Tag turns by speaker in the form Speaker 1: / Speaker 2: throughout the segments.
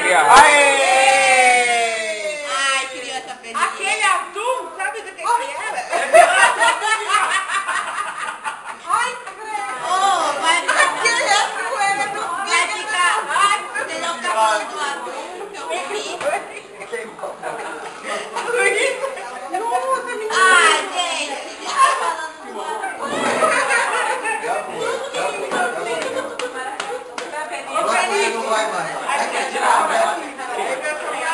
Speaker 1: aqui, ó.
Speaker 2: Aê!
Speaker 3: Ai, criança feliz.
Speaker 2: Aquele azul, sabe do que era? Ai, credo.
Speaker 3: Oh, vai ficar...
Speaker 2: Aquele azul era do...
Speaker 3: Vai ficar... Você não tá falando do azul, que eu comi. Ai, gente, você tá falando do azul.
Speaker 4: Não vai mais.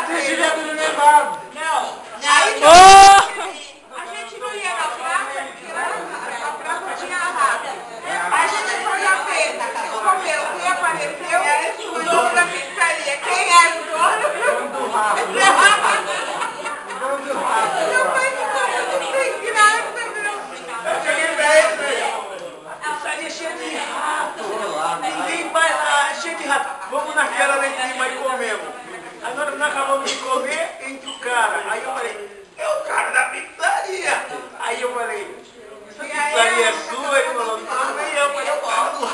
Speaker 2: Você devia ter levado. Não.
Speaker 3: Não,
Speaker 2: A gente não ia na praça, porque a praça tinha arrasa. A gente foi na feira, comeu, quem apareceu, o dono da pizzaria. Quem era o dono? O dono do rabo. Meu pai ficou sem graça, meu. Eu cheguei perto,
Speaker 5: Pizzaria cheia de rato. Ninguém vai lá, cheia de rato. Vamos naquela lá em cima e comemos. Aí nós acabamos de comer entre o cara. Aí eu falei, é o cara da pizzaria. Aí eu falei, essa pizzaria é sua? Ele falou, não, nem eu, mas eu falo.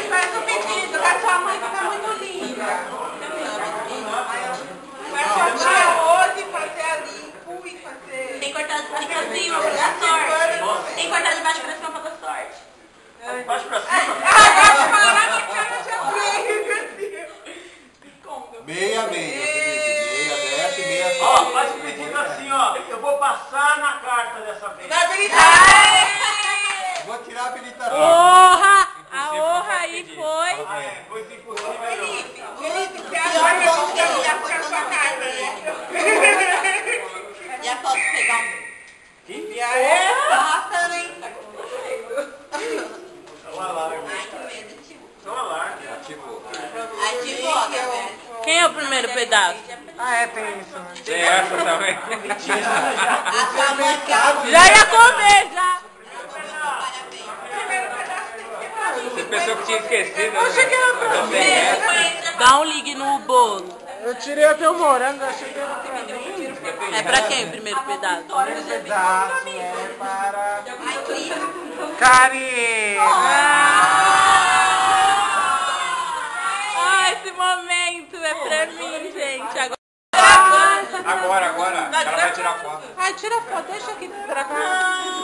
Speaker 2: Faz um pedido, a sua mãe fica muito linda. Vai fazer arroz e fazer ali, e fazer...
Speaker 3: tem que cortar de baixo pra cima pra dar sorte. Tem que cortar de baixo pra cima pra dar sorte.
Speaker 5: Baixo pra cima.
Speaker 4: Meia, meia, desce, meia.
Speaker 5: Ó, faz o pedido assim, ó. Eu vou passar na carta dessa vez.
Speaker 4: Vou tirar a habilitação.
Speaker 6: Honra! A honra aí foi.
Speaker 5: Foi impossível.
Speaker 2: Felipe, você acha que eu ia ficar sua casa, né?
Speaker 3: E a foto pegar um...
Speaker 2: E aí?
Speaker 3: Nossa, hein?
Speaker 5: Olha lá,
Speaker 3: Ai, que medo, tio.
Speaker 5: olha lá.
Speaker 4: Ativou.
Speaker 3: Ativou, tá vendo?
Speaker 6: Quem é o primeiro pedaço?
Speaker 1: Tem essa também.
Speaker 3: A sua mãe quer...
Speaker 6: Já ia comer, já.
Speaker 1: Você pensou que tinha esquecido?
Speaker 6: Eu cheguei lá pra Dá um ligue no bolo.
Speaker 7: Eu tirei até o morango, achei que era pra mim.
Speaker 6: É pra quem o primeiro pedaço?
Speaker 7: O pedaço é para...
Speaker 3: Ai, que...
Speaker 7: Karina!
Speaker 6: Ah, esse momento é pra mim, gente.
Speaker 1: Agora. Ela vai tirar foto.
Speaker 6: Ai, tira a foto, deixa aqui pra cá.